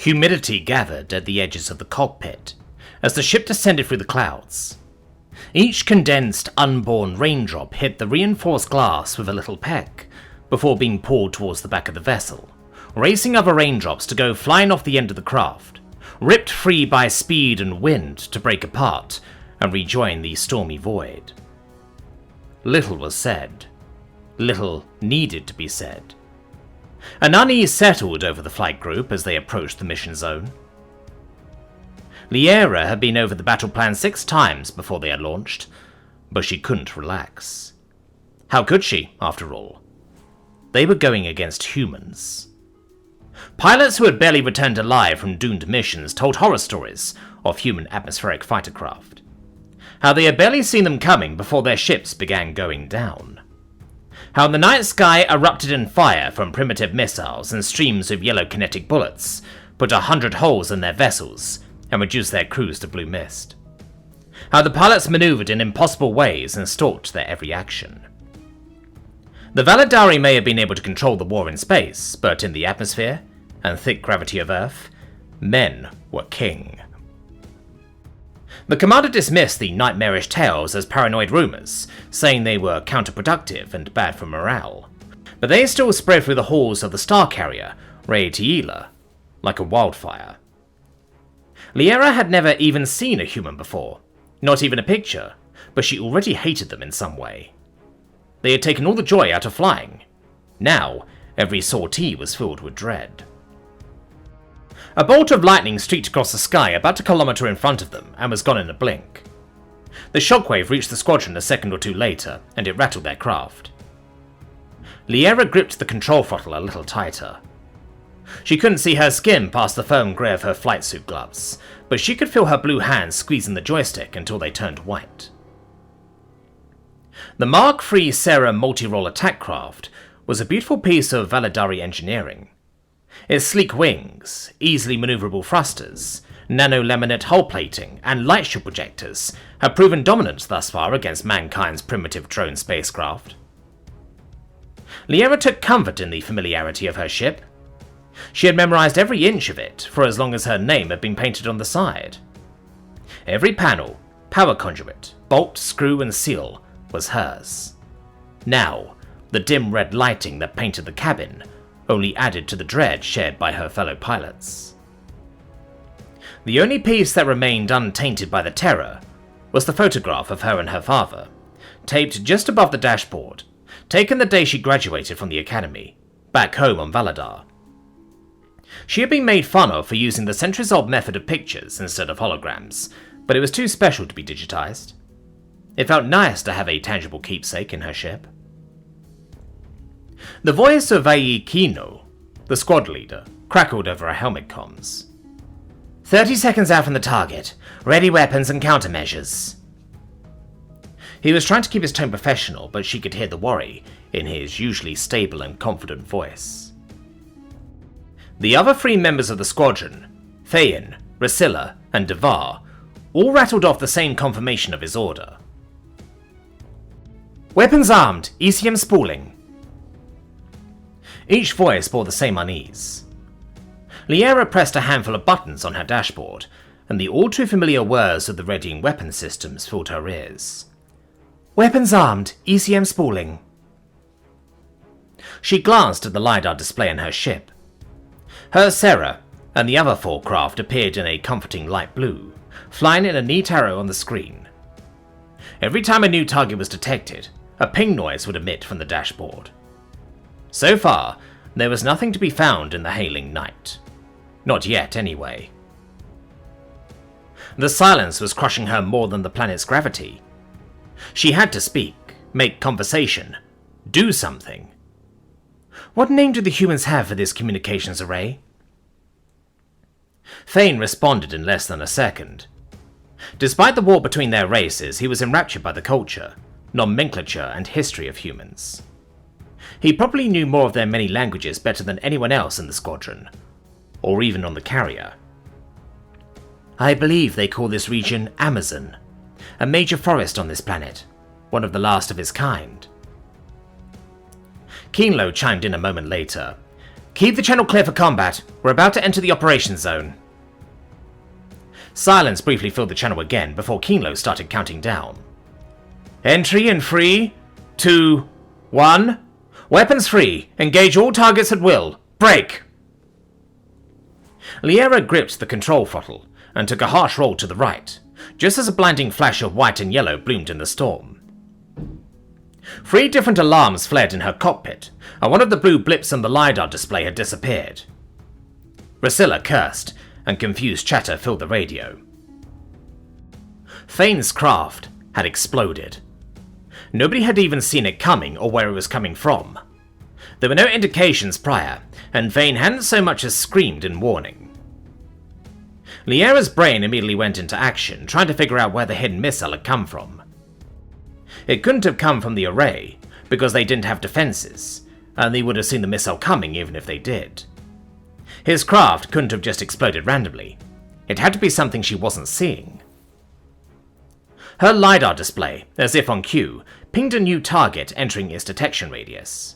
Humidity gathered at the edges of the cockpit as the ship descended through the clouds. Each condensed, unborn raindrop hit the reinforced glass with a little peck before being pulled towards the back of the vessel, racing other raindrops to go flying off the end of the craft, ripped free by speed and wind to break apart and rejoin the stormy void. Little was said. Little needed to be said. An unease settled over the flight group as they approached the mission zone. Liera had been over the battle plan 6 times before they had launched, but she couldn't relax. How could she, after all? They were going against humans. Pilots who had barely returned alive from doomed missions told horror stories of human atmospheric fightercraft. How they had barely seen them coming before their ships began going down. How the night sky erupted in fire from primitive missiles and streams of yellow kinetic bullets put 100 holes in their vessels and reduced their crews to blue mist. How the pilots maneuvered in impossible ways and stalked their every action. The Valadari may have been able to control the war in space, but in the atmosphere and thick gravity of Earth, men were king. The commander dismissed the nightmarish tales as paranoid rumors, saying they were counterproductive and bad for morale, but they still spread through the halls of the star carrier, Rei-Teela, like a wildfire. Liera had never even seen a human before, not even a picture, but she already hated them in some way. They had taken all the joy out of flying. Now, every sortie was filled with dread. A bolt of lightning streaked across the sky about a kilometre in front of them and was gone in a blink. The shockwave reached the squadron a second or two later, and it rattled their craft. Liera gripped the control throttle a little tighter. She couldn't see her skin past the firm grey of her flight suit gloves, but she could feel her blue hands squeezing the joystick until they turned white. The Mark III Sarah multi-role attack craft was a beautiful piece of Valadari engineering. Its sleek wings, easily maneuverable thrusters, nano-laminate hull plating, and light shield projectors have proven dominant thus far against mankind's primitive drone spacecraft. Liera took comfort in the familiarity of her ship. She had memorized every inch of it for as long as her name had been painted on the side. Every panel, power conduit, bolt, screw, and seal was hers. Now, the dim red lighting that painted the cabin only added to the dread shared by her fellow pilots. The only piece that remained untainted by the terror was the photograph of her and her father, taped just above the dashboard, taken the day she graduated from the academy, back home on Valadar. She had been made fun of for using the centuries-old method of pictures instead of holograms, but it was too special to be digitized. It felt nice to have a tangible keepsake in her ship. The voice of Ai Kino, the squad leader, crackled over her helmet comms. 30 seconds out from the target. Ready weapons and countermeasures. He was trying to keep his tone professional, but she could hear the worry in his usually stable and confident voice. The other 3 members of the squadron, Thayin, Resilla, and Devar, all rattled off the same confirmation of his order. Weapons armed, ECM spooling. Each voice bore the same unease. Liera pressed a handful of buttons on her dashboard, and the all too familiar whirs of the readying weapon systems filled her ears. Weapons armed, ECM spooling. She glanced at the LiDAR display in her ship. Her Sarah and the other 4 craft appeared in a comforting light blue, flying in a neat arrow on the screen. Every time a new target was detected, a ping noise would emit from the dashboard. So far, there was nothing to be found in the hailing night. Not yet, anyway. The silence was crushing her more than the planet's gravity. She had to speak, make conversation, do something. What name do the humans have for this communications array? Thane responded in less than a second. Despite the war between their races, he was enraptured by the culture, nomenclature, and history of humans. He probably knew more of their many languages better than anyone else in the squadron, or even on the carrier. I believe they call this region Amazon, a major forest on this planet, one of the last of its kind. Keenlow chimed in a moment later. Keep the channel clear for combat. We're about to enter the operation zone. Silence briefly filled the channel again before Keenlo started counting down. Entry in 3, 2, 1. Weapons free. Engage all targets at will. Break! Liera gripped the control throttle and took a harsh roll to the right, just as a blinding flash of white and yellow bloomed in the storm. 3 different alarms flared in her cockpit, and one of the blue blips on the LiDAR display had disappeared. Resilla cursed, and confused chatter filled the radio. Fane's craft had exploded. Nobody had even seen it coming or where it was coming from. There were no indications prior, and Vane hadn't so much as screamed in warning. Liera's brain immediately went into action, trying to figure out where the hidden missile had come from. It couldn't have come from the array, because they didn't have defenses, and they would have seen the missile coming even if they did. His craft couldn't have just exploded randomly. It had to be something she wasn't seeing. Her LiDAR display, as if on cue, pinged a new target entering its detection radius.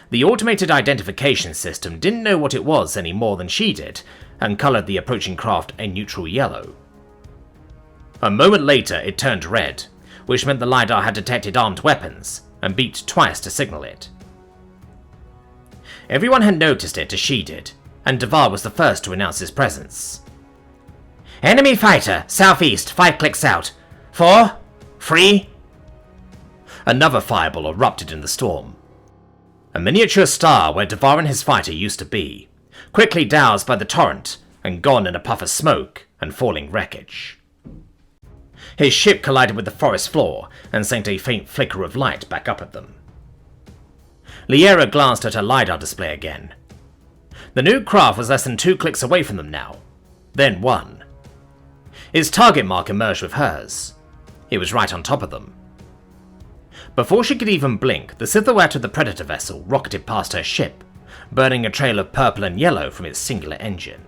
The automated identification system didn't know what it was any more than she did, and coloured the approaching craft a neutral yellow. A moment later it turned red, which meant the LiDAR had detected armed weapons, and beeped twice to signal it. Everyone had noticed it as she did, and Devar was the first to announce his presence. Enemy fighter, southeast, 5 clicks out. 4, 3. Another fireball erupted in the storm. A miniature star where Devar and his fighter used to be, quickly doused by the torrent and gone in a puff of smoke and falling wreckage. His ship collided with the forest floor and sent a faint flicker of light back up at them. Liera glanced at her LiDAR display again. The new craft was less than 2 clicks away from them now, then 1. Its target mark emerged with hers. It was right on top of them. Before she could even blink, the silhouette of the Predator vessel rocketed past her ship, burning a trail of purple and yellow from its singular engine.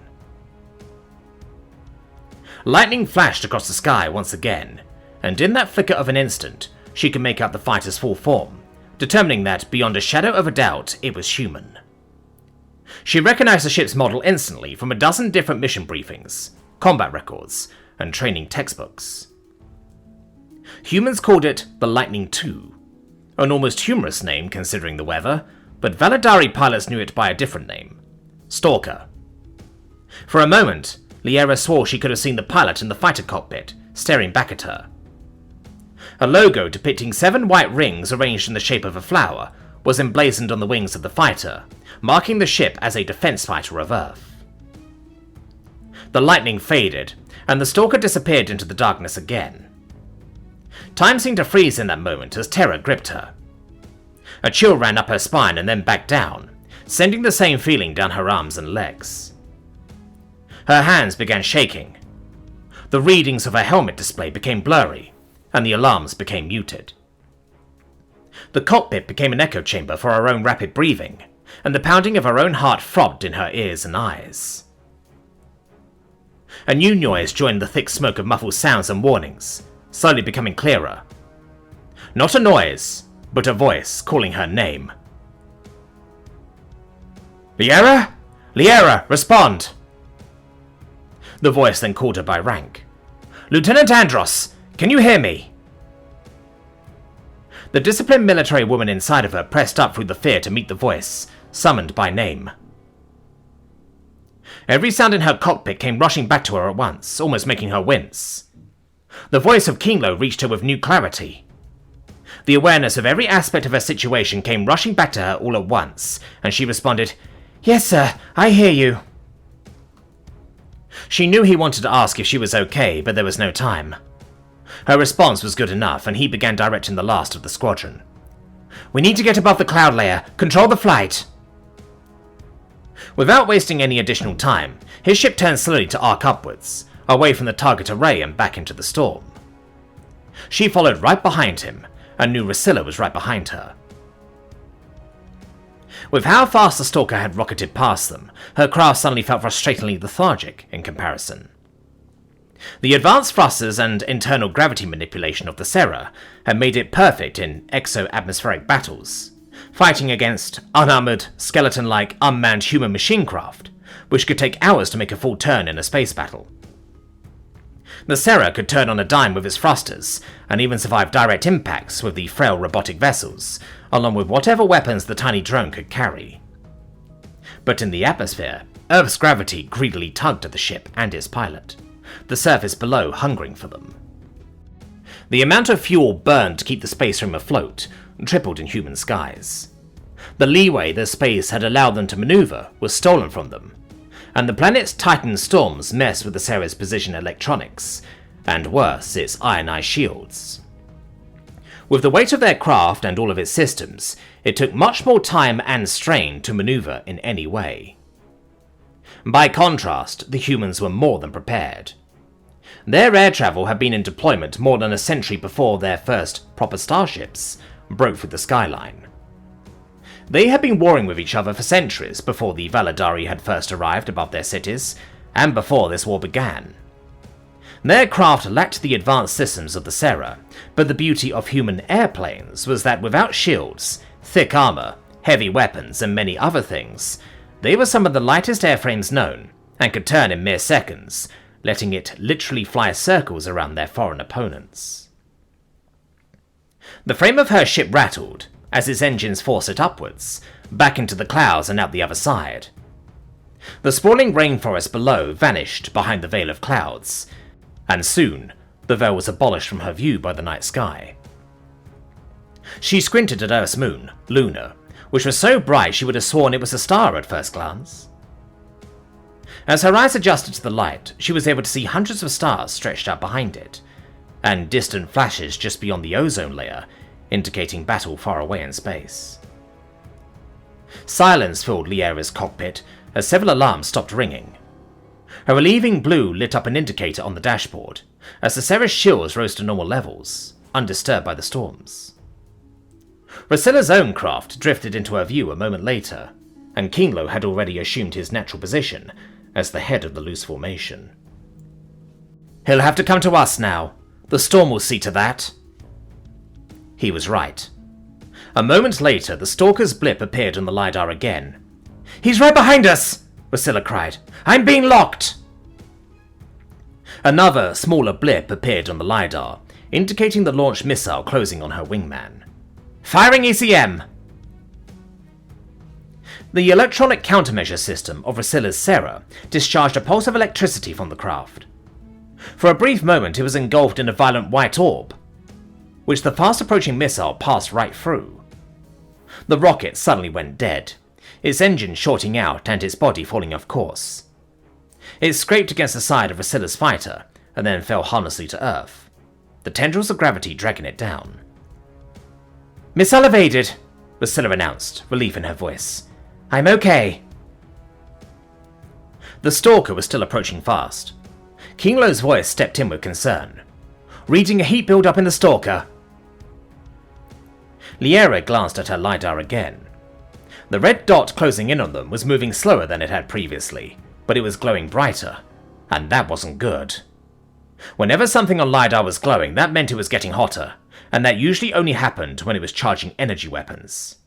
Lightning flashed across the sky once again, and in that flicker of an instant, she could make out the fighter's full form, determining that, beyond a shadow of a doubt, it was human. She recognized the ship's model instantly from a dozen different mission briefings, combat records, and training textbooks. Humans called it the Lightning II, an almost humorous name considering the weather, but Valadari pilots knew it by a different name, Stalker. For a moment, Liera swore she could have seen the pilot in the fighter cockpit, staring back at her. A logo depicting 7 white rings arranged in the shape of a flower was emblazoned on the wings of the fighter, marking the ship as a defense fighter of Earth. The lightning faded, and the Stalker disappeared into the darkness again. Time seemed to freeze in that moment as terror gripped her. A chill ran up her spine and then back down, sending the same feeling down her arms and legs. Her hands began shaking. The readings of her helmet display became blurry, and the alarms became muted. The cockpit became an echo chamber for her own rapid breathing, and the pounding of her own heart throbbed in her ears and eyes. A new noise joined the thick smoke of muffled sounds and warnings, slowly becoming clearer. Not a noise, but a voice calling her name. Liera? Liera, respond! The voice then called her by rank. Lieutenant Andros, can you hear me? The disciplined military woman inside of her pressed up through the fear to meet the voice, summoned by name. Every sound in her cockpit came rushing back to her at once, almost making her wince. The voice of Keenlo reached her with new clarity. The awareness of every aspect of her situation came rushing back to her all at once, and she responded, Yes, sir, I hear you. She knew he wanted to ask if she was okay, but there was no time. Her response was good enough, and he began directing the last of the squadron. We need to get above the cloud layer. Control the flight. Without wasting any additional time, his ship turned slowly to arc upwards, away from the target array and back into the storm. She followed right behind him, and knew Resilla was right behind her. With how fast the Stalker had rocketed past them, her craft suddenly felt frustratingly lethargic in comparison. The advanced thrusters and internal gravity manipulation of the Serra had made it perfect in exo-atmospheric battles, fighting against unarmored, skeleton-like, unmanned human machine craft, which could take hours to make a full turn in a space battle. The Sarah could turn on a dime with its thrusters, and even survive direct impacts with the frail robotic vessels, along with whatever weapons the tiny drone could carry. But in the atmosphere, Earth's gravity greedily tugged at the ship and its pilot, the surface below hungering for them. The amount of fuel burned to keep the space room afloat tripled in human skies. The leeway the space had allowed them to maneuver was stolen from them, and the planet's Titan storms messed with the Sarah's precision electronics, and worse, its ionized shields. With the weight of their craft and all of its systems, it took much more time and strain to maneuver in any way. By contrast, the humans were more than prepared. Their air travel had been in deployment more than a century before their first proper starships broke through the skyline. They had been warring with each other for centuries before the Valadari had first arrived above their cities, and before this war began. Their craft lacked the advanced systems of the Sarah, but the beauty of human airplanes was that without shields, thick armor, heavy weapons, and many other things, they were some of the lightest airframes known, and could turn in mere seconds, letting it literally fly circles around their foreign opponents. The frame of her ship rattled as its engines forced it upwards, back into the clouds and out the other side. The sprawling rainforest below vanished behind the veil of clouds, and soon the veil was abolished from her view by the night sky. She squinted at Earth's moon, Luna, which was so bright she would have sworn it was a star at first glance. As her eyes adjusted to the light, she was able to see hundreds of stars stretched out behind it, and distant flashes just beyond the ozone layer, indicating battle far away in space. Silence filled Liera's cockpit as several alarms stopped ringing. Her relieving blue lit up an indicator on the dashboard, as the Sarah's shields rose to normal levels, undisturbed by the storms. Resilla's own craft drifted into her view a moment later, and Kinglo had already assumed his natural position as the head of the loose formation. "He'll have to come to us now. The storm will see to that." He was right. A moment later, the Stalker's blip appeared on the LiDAR again. "He's right behind us!" Resilla cried. "I'm being locked!" Another, smaller blip appeared on the LiDAR, indicating the launched missile closing on her wingman. "Firing ECM!" The electronic countermeasure system of Resilla's Sarah discharged a pulse of electricity from the craft. For a brief moment it was engulfed in a violent white orb, which the fast-approaching missile passed right through. The rocket suddenly went dead, its engine shorting out and its body falling off course. It scraped against the side of Resilla's fighter, and then fell harmlessly to Earth, the tendrils of gravity dragging it down. "Missile evaded," Resilla announced, relief in her voice. "I'm okay." The Stalker was still approaching fast. Kinglo's voice stepped in with concern. "Reading a heat build-up in the Stalker." Liera glanced at her LiDAR again. The red dot closing in on them was moving slower than it had previously, but it was glowing brighter, and that wasn't good. Whenever something on LiDAR was glowing, that meant it was getting hotter, and that usually only happened when it was charging energy weapons.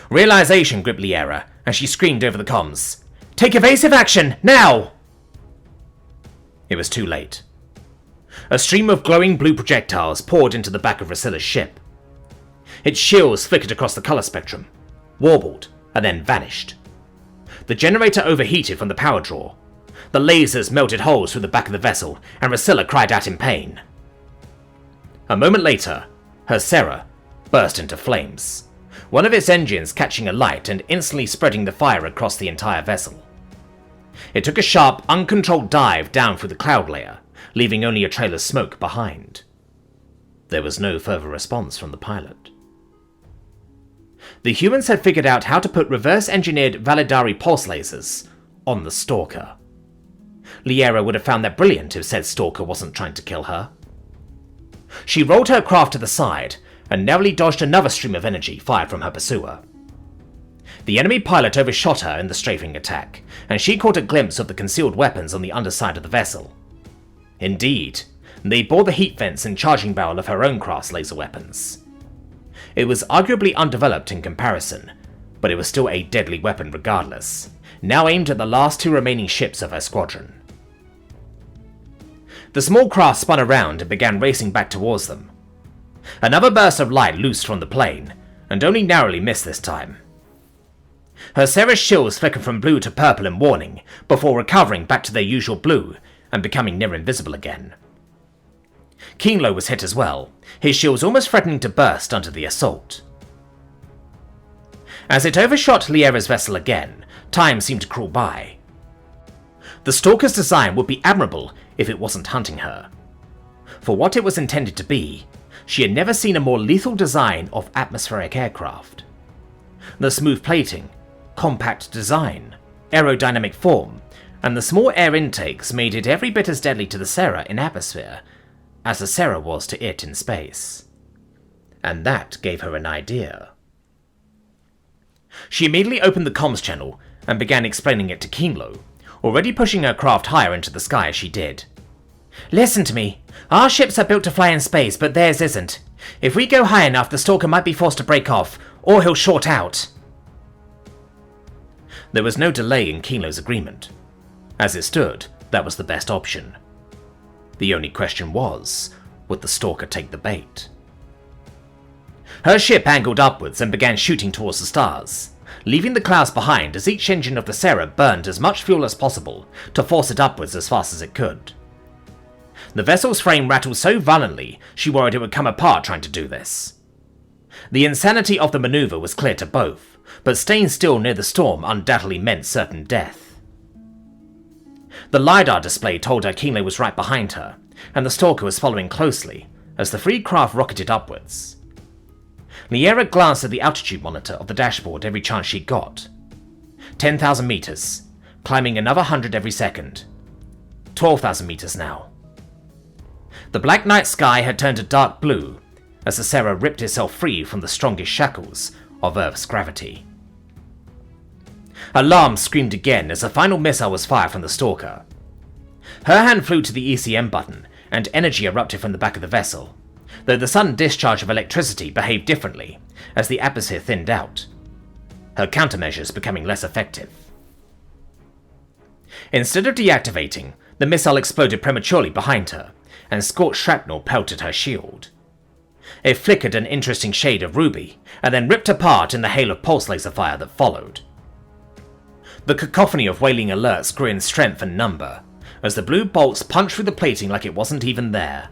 Realization gripped Liera, and she screamed over the comms, "Take evasive action, now!" It was too late. A stream of glowing blue projectiles poured into the back of Resilla's ship. Its shields flickered across the color spectrum, warbled, and then vanished. The generator overheated from the power draw. The lasers melted holes through the back of the vessel, and Resilla cried out in pain. A moment later, her Sarah burst into flames, one of its engines catching alight and instantly spreading the fire across the entire vessel. It took a sharp, uncontrolled dive down through the cloud layer, leaving only a trail of smoke behind. There was no further response from the pilot. The humans had figured out how to put reverse-engineered Valadari pulse lasers on the Stalker. Liera would have found that brilliant if said Stalker wasn't trying to kill her. She rolled her craft to the side and narrowly dodged another stream of energy fired from her pursuer. The enemy pilot overshot her in the strafing attack, and she caught a glimpse of the concealed weapons on the underside of the vessel. Indeed, they bore the heat vents and charging barrel of her own craft's laser weapons. It was arguably undeveloped in comparison, but it was still a deadly weapon regardless, now aimed at the last 2 remaining ships of her squadron. The small craft spun around and began racing back towards them. Another burst of light loosed from the plane, and only narrowly missed this time. Her Sarah's shields flickered from blue to purple in warning, before recovering back to their usual blue and becoming near invisible again. Keenlow was hit as well, his shields almost threatening to burst under the assault. As it overshot Liera's vessel again, time seemed to crawl by. The Stalker's design would be admirable if it wasn't hunting her. For what it was intended to be, she had never seen a more lethal design of atmospheric aircraft. The smooth plating, compact design, aerodynamic form, and the small air intakes made it every bit as deadly to the Sarah in atmosphere as the Sarah was to it in space. And that gave her an idea. She immediately opened the comms channel and began explaining it to Keenlow, already pushing her craft higher into the sky as she did. "Listen to me. Our ships are built to fly in space, but theirs isn't. If we go high enough, the Stalker might be forced to break off, or he'll short out." There was no delay in Keenlow's agreement. As it stood, that was the best option. The only question was, would the Stalker take the bait? Her ship angled upwards and began shooting towards the stars, leaving the clouds behind as each engine of the Sarah burned as much fuel as possible to force it upwards as fast as it could. The vessel's frame rattled so violently she worried it would come apart trying to do this. The insanity of the maneuver was clear to both, but staying still near the storm undoubtedly meant certain death. The LiDAR display told her Keenlow was right behind her, and the Stalker was following closely as the free craft rocketed upwards. Liera glanced at the altitude monitor of the dashboard every chance she got. 10,000 meters, climbing another 100 every second. 12,000 meters now. The black night sky had turned to dark blue as the Sarah ripped itself free from the strongest shackles of Earth's gravity. Alarm screamed again as a final missile was fired from the Stalker. Her hand flew to the ECM button, and energy erupted from the back of the vessel, though the sudden discharge of electricity behaved differently as the atmosphere thinned out, her countermeasures becoming less effective. Instead of deactivating, the missile exploded prematurely behind her, and scorched shrapnel pelted her shield. It flickered an interesting shade of ruby, and then ripped apart in the hail of pulse laser fire that followed. The cacophony of wailing alerts grew in strength and number, as the blue bolts punched through the plating like it wasn't even there.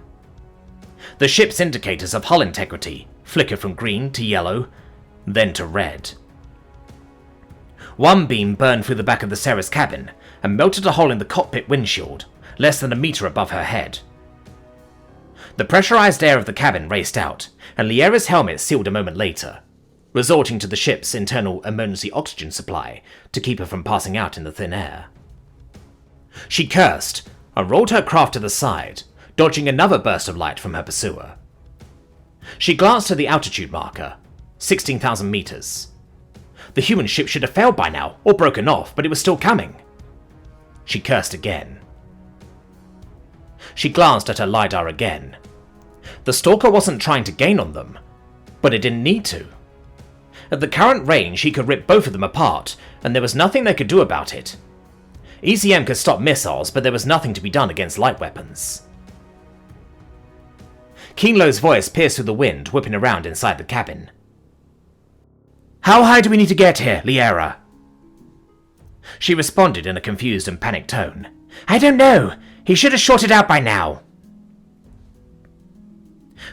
The ship's indicators of hull integrity flickered from green to yellow, then to red. One beam burned through the back of the Sarah's cabin and melted a hole in the cockpit windshield, less than a meter above her head. The pressurized air of the cabin raced out, and Liera's helmet sealed a moment later, resorting to the ship's internal emergency oxygen supply to keep her from passing out in the thin air. She cursed and rolled her craft to the side, dodging another burst of light from her pursuer. She glanced at the altitude marker, 16,000 meters. The human ship should have failed by now, or broken off, but it was still coming. She cursed again. She glanced at her LiDAR again. The Stalker wasn't trying to gain on them, but it didn't need to. At the current range, he could rip both of them apart, and there was nothing they could do about it. ECM could stop missiles, but there was nothing to be done against light weapons. Keenlow's voice pierced through the wind, whipping around inside the cabin. "How high do we need to get here, Liera?" She responded in a confused and panicked tone. "I don't know. He should have shorted out by now."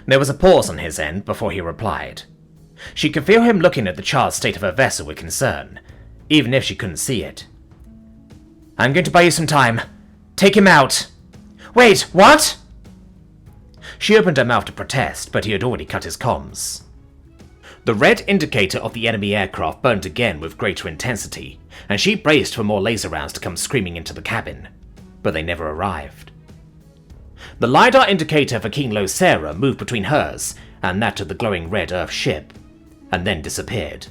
There was a pause on his end before he replied. She could feel him looking at the charred state of her vessel with concern, even if she couldn't see it. "I'm going to buy you some time. Take him out." "Wait, what?" She opened her mouth to protest, but he had already cut his comms. The red indicator of the enemy aircraft burned again with greater intensity, and she braced for more laser rounds to come screaming into the cabin, but they never arrived. The LiDAR indicator for Keenlow's Sarah moved between hers and that of the glowing red Earth ship, and then disappeared.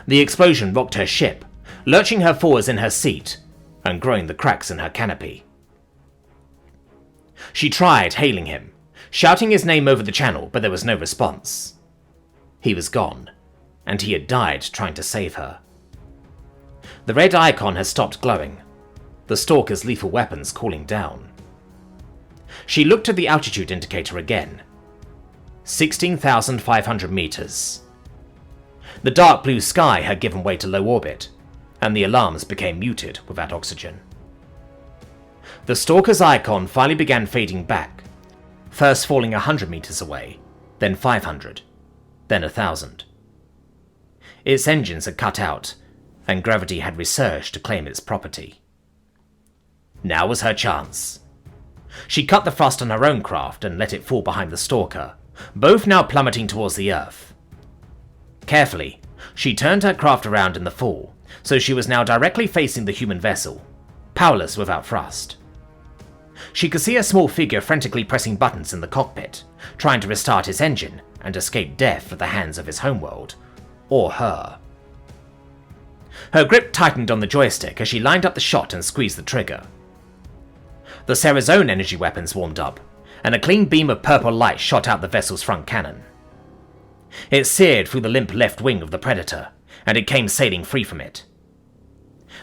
The explosion rocked her ship, lurching her forwards in her seat and growing the cracks in her canopy. She tried hailing him, shouting his name over the channel, but there was no response. He was gone, and he had died trying to save her. The red icon had stopped glowing, the Stalker's lethal weapons cooling down. She looked at the altitude indicator again. 16,500 meters. The dark blue sky had given way to low orbit, and the alarms became muted without oxygen. The Stalker's icon finally began fading back, first falling 100 meters away, then 500, then 1,000. Its engines had cut out, and gravity had resurged to claim its property. Now was her chance. She cut the thrust on her own craft and let it fall behind the Stalker, both now plummeting towards the Earth. Carefully, she turned her craft around in the fall, so she was now directly facing the human vessel, powerless without thrust. She could see a small figure frantically pressing buttons in the cockpit, trying to restart its engine and escape death at the hands of his homeworld, or her. Her grip tightened on the joystick as she lined up the shot and squeezed the trigger. The Sarah's own energy weapons warmed up, and a clean beam of purple light shot out the vessel's front cannon. It seared through the limp left wing of the Predator, and it came sailing free from it.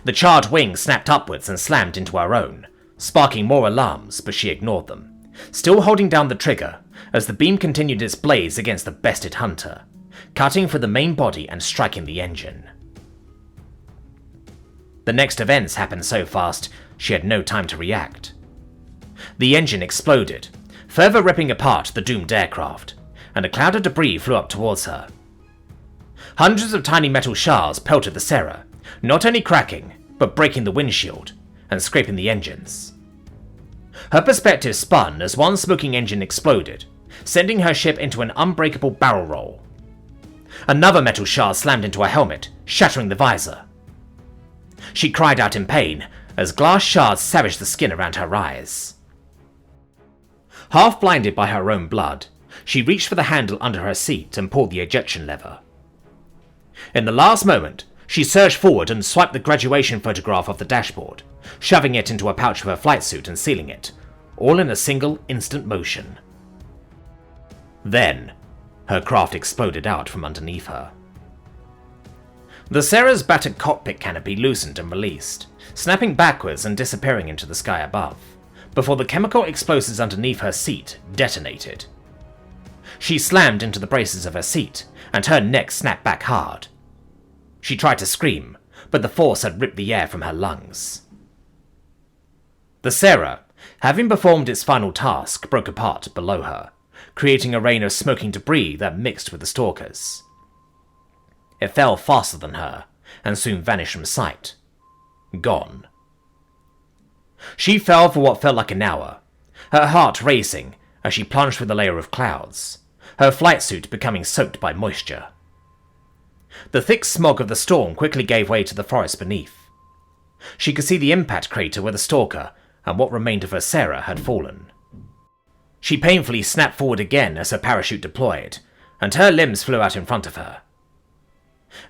The charred wing snapped upwards and slammed into her own, sparking more alarms, but she ignored them, still holding down the trigger as the beam continued its blaze against the bested hunter, cutting through the main body and striking the engine. The next events happened so fast she had no time to react. The engine exploded, further ripping apart the doomed aircraft, and a cloud of debris flew up towards her. Hundreds of tiny metal shards pelted the Sarah, not only cracking, but breaking the windshield and scraping the engines. Her perspective spun as one smoking engine exploded, sending her ship into an unbreakable barrel roll. Another metal shard slammed into her helmet, shattering the visor. She cried out in pain as glass shards savaged the skin around her eyes. Half blinded by her own blood, she reached for the handle under her seat and pulled the ejection lever. In the last moment, she surged forward and swiped the graduation photograph off the dashboard, shoving it into a pouch of her flight suit and sealing it, all in a single instant motion. Then, her craft exploded out from underneath her. The Sarah's battered cockpit canopy loosened and released, snapping backwards and disappearing into the sky above, before the chemical explosives underneath her seat detonated. She slammed into the braces of her seat, and her neck snapped back hard. She tried to scream, but the force had ripped the air from her lungs. The Sarah, having performed its final task, broke apart below her, creating a rain of smoking debris that mixed with the Stalker's. It fell faster than her, and soon vanished from sight. Gone. She fell for what felt like an hour, her heart racing as she plunged through the layer of clouds, her flight suit becoming soaked by moisture. The thick smog of the storm quickly gave way to the forest beneath. She could see the impact crater where the Stalker and what remained of her Sarah had fallen. She painfully snapped forward again as her parachute deployed, and her limbs flew out in front of her.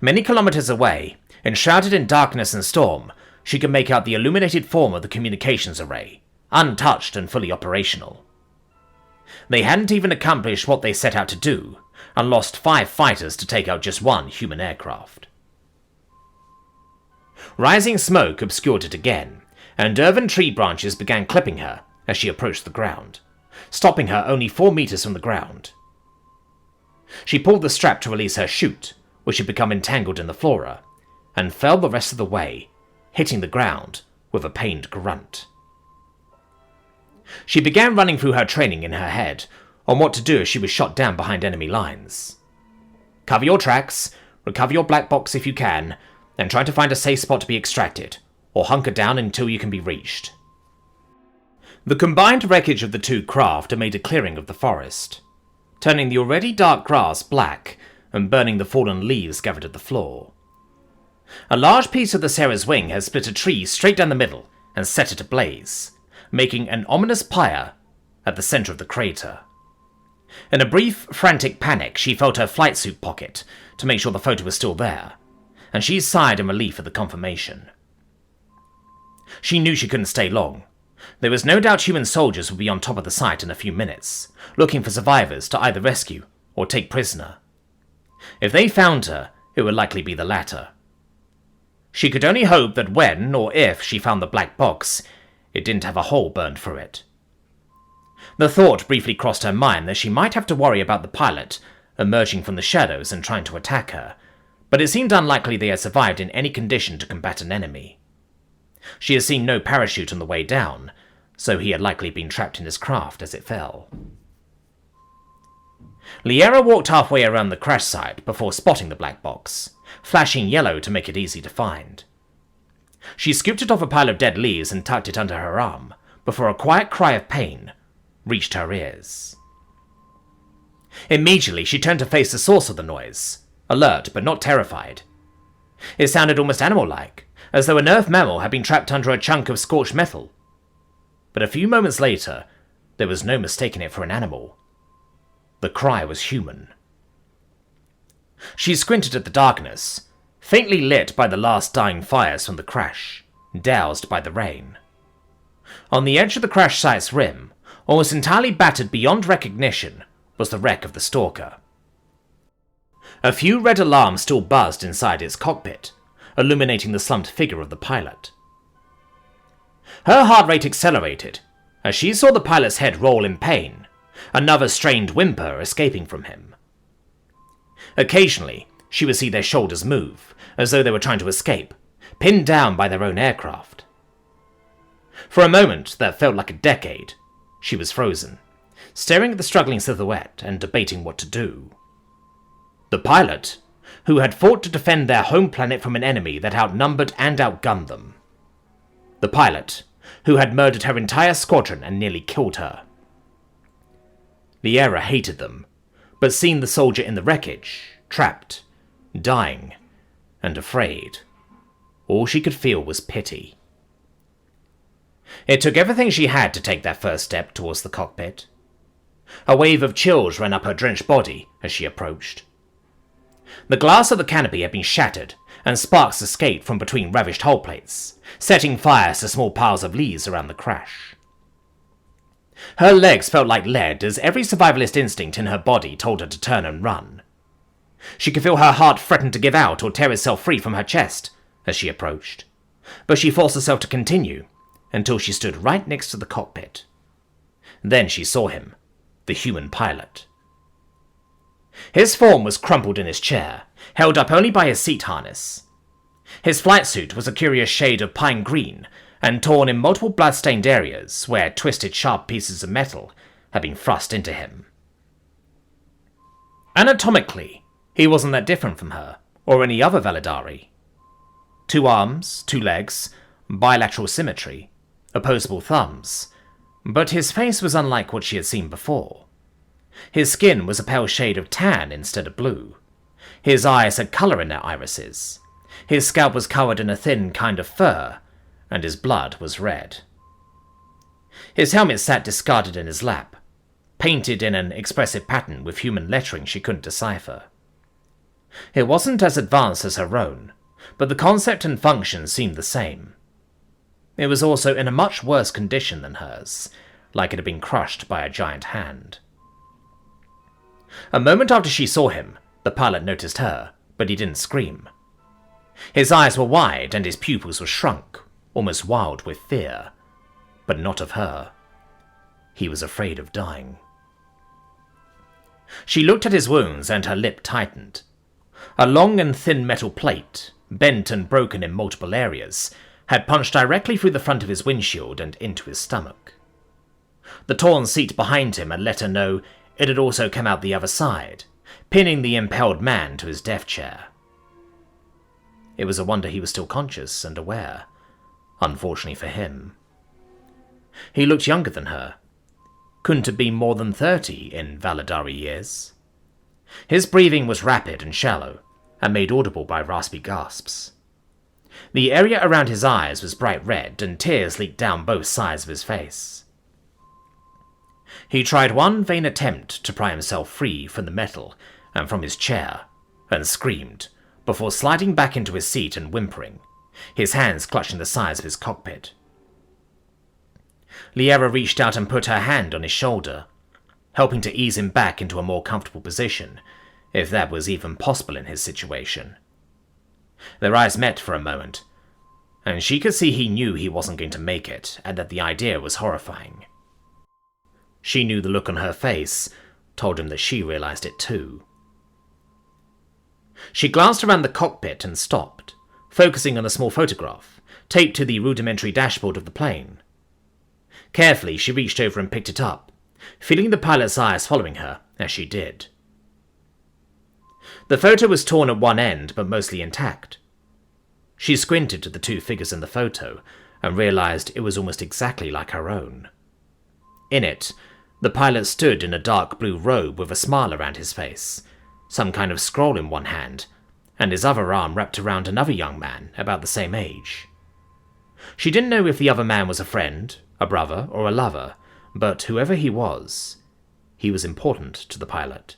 Many kilometers away, enshrouded in darkness and storm, she could make out the illuminated form of the communications array, untouched and fully operational. They hadn't even accomplished what they set out to do, and lost 5 fighters to take out just one human aircraft. Rising smoke obscured it again, and earthen tree branches began clipping her as she approached the ground, stopping her only 4 meters from the ground. She pulled the strap to release her chute, which had become entangled in the flora, and fell the rest of the way, hitting the ground with a pained grunt. She began running through her training in her head on what to do if she was shot down behind enemy lines. Cover your tracks, recover your black box if you can, and try to find a safe spot to be extracted, or hunker down until you can be reached. The combined wreckage of the 2 craft had made a clearing of the forest, turning the already dark grass black and burning the fallen leaves gathered at the floor. A large piece of the Sarah's wing had split a tree straight down the middle and set it ablaze, making an ominous pyre at the center of the crater. In a brief, frantic panic, she felt her flight suit pocket to make sure the photo was still there, and she sighed in relief at the confirmation. She knew she couldn't stay long. There was no doubt human soldiers would be on top of the site in a few minutes, looking for survivors to either rescue or take prisoner. If they found her, it would likely be the latter. She could only hope that when, or if, she found the black box, it didn't have a hole burned through it. The thought briefly crossed her mind that she might have to worry about the pilot emerging from the shadows and trying to attack her, but it seemed unlikely they had survived in any condition to combat an enemy. She had seen no parachute on the way down, so he had likely been trapped in his craft as it fell. Liera walked halfway around the crash site before spotting the black box, flashing yellow to make it easy to find. She scooped it off a pile of dead leaves and tucked it under her arm, before a quiet cry of pain reached her ears. Immediately, she turned to face the source of the noise, alert but not terrified. It sounded almost animal-like, as though an earth mammal had been trapped under a chunk of scorched metal. But a few moments later, there was no mistaking it for an animal. The cry was human. She squinted at the darkness, faintly lit by the last dying fires from the crash, doused by the rain. On the edge of the crash site's rim, almost entirely battered beyond recognition, was the wreck of the Stalker. A few red alarms still buzzed inside its cockpit, illuminating the slumped figure of the pilot. Her heart rate accelerated as she saw the pilot's head roll in pain, another strained whimper escaping from him. Occasionally, she would see their shoulders move, as though they were trying to escape, pinned down by their own aircraft. For a moment that felt like a decade, she was frozen, staring at the struggling silhouette and debating what to do. The pilot, who had fought to defend their home planet from an enemy that outnumbered and outgunned them. The pilot, who had murdered her entire squadron and nearly killed her. Liera hated them, but seeing the soldier in the wreckage, trapped, dying, and afraid, all she could feel was pity. It took everything she had to take that first step towards the cockpit. A wave of chills ran up her drenched body as she approached. The glass of the canopy had been shattered, and sparks escaped from between ravished hull plates, setting fire to small piles of leaves around the crash. Her legs felt like lead as every survivalist instinct in her body told her to turn and run. She could feel her heart threaten to give out or tear itself free from her chest as she approached, but she forced herself to continue until she stood right next to the cockpit. Then she saw him, the human pilot. His form was crumpled in his chair, held up only by his seat harness. His flight suit was a curious shade of pine green and torn in multiple blood-stained areas where twisted sharp pieces of metal had been thrust into him. Anatomically, he wasn't that different from her, or any other Validari. 2 arms, 2 legs, bilateral symmetry, opposable thumbs, but his face was unlike what she had seen before. His skin was a pale shade of tan instead of blue. His eyes had colour in their irises. His scalp was covered in a thin kind of fur, and his blood was red. His helmet sat discarded in his lap, painted in an expressive pattern with human lettering she couldn't decipher. It wasn't as advanced as her own, but the concept and function seemed the same. It was also in a much worse condition than hers, like it had been crushed by a giant hand. A moment after she saw him, the pilot noticed her, but he didn't scream. His eyes were wide and his pupils were shrunk, almost wild with fear, but not of her. He was afraid of dying. She looked at his wounds and her lip tightened. A long and thin metal plate, bent and broken in multiple areas, had punched directly through the front of his windshield and into his stomach. The torn seat behind him had let her know it had also come out the other side, pinning the impaled man to his death chair. It was a wonder he was still conscious and aware, unfortunately for him. He looked younger than her. Couldn't have been more than 30 in Validari years. His breathing was rapid and shallow, and made audible by raspy gasps. The area around his eyes was bright red, and tears leaked down both sides of his face. He tried one vain attempt to pry himself free from the metal and from his chair, and screamed, before sliding back into his seat and whimpering, his hands clutching the sides of his cockpit. Liera reached out and put her hand on his shoulder, helping to ease him back into a more comfortable position, if that was even possible in his situation. Their eyes met for a moment, and she could see he knew he wasn't going to make it, and that the idea was horrifying. She knew the look on her face told him that she realized it too. She glanced around the cockpit and stopped, focusing on a small photograph, taped to the rudimentary dashboard of the plane. Carefully, she reached over and picked it up, feeling the pilot's eyes following her as she did. The photo was torn at one end, but mostly intact. She squinted at the two figures in the photo and realized it was almost exactly like her own. In it, the pilot stood in a dark blue robe with a smile around his face, some kind of scroll in one hand, and his other arm wrapped around another young man about the same age. She didn't know if the other man was a friend, a brother, or a lover, but whoever he was important to the pilot.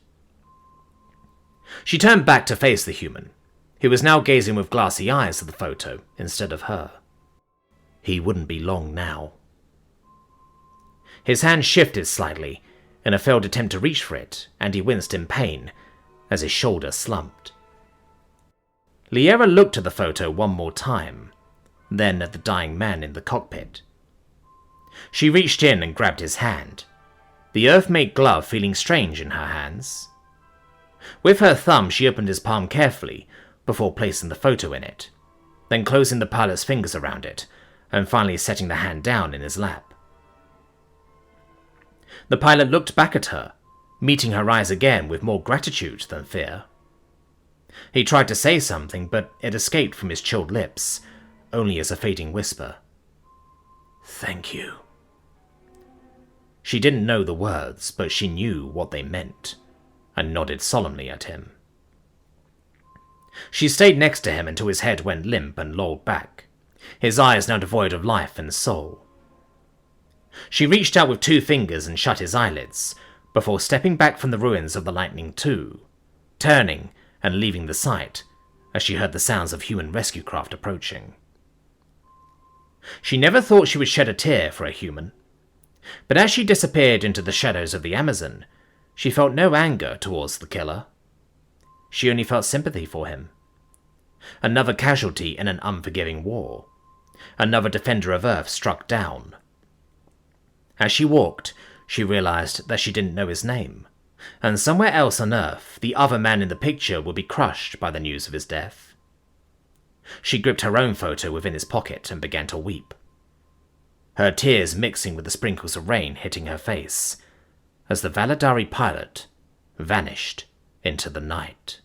She turned back to face the human, who was now gazing with glassy eyes at the photo instead of her. He wouldn't be long now. His hand shifted slightly in a failed attempt to reach for it, and he winced in pain as his shoulder slumped. Liera looked at the photo one more time, then at the dying man in the cockpit. She reached in and grabbed his hand, the Earth-made glove feeling strange in her hands. With her thumb, she opened his palm carefully before placing the photo in it, then closing the pilot's fingers around it, and finally setting the hand down in his lap. The pilot looked back at her, meeting her eyes again with more gratitude than fear. He tried to say something, but it escaped from his chilled lips, only as a fading whisper. "Thank you." She didn't know the words, but she knew what they meant, and nodded solemnly at him. She stayed next to him until his head went limp and lolled back, his eyes now devoid of life and soul. She reached out with two fingers and shut his eyelids, before stepping back from the ruins of the Lightning II, turning and leaving the site as she heard the sounds of human rescue craft approaching. She never thought she would shed a tear for a human, but as she disappeared into the shadows of the Amazon, she felt no anger towards the killer. She only felt sympathy for him. Another casualty in an unforgiving war. Another defender of Earth struck down. As she walked, she realized that she didn't know his name, and somewhere else on Earth, the other man in the picture would be crushed by the news of his death. She gripped her own photo within his pocket and began to weep, her tears mixing with the sprinkles of rain hitting her face, as the Validari pilot vanished into the night.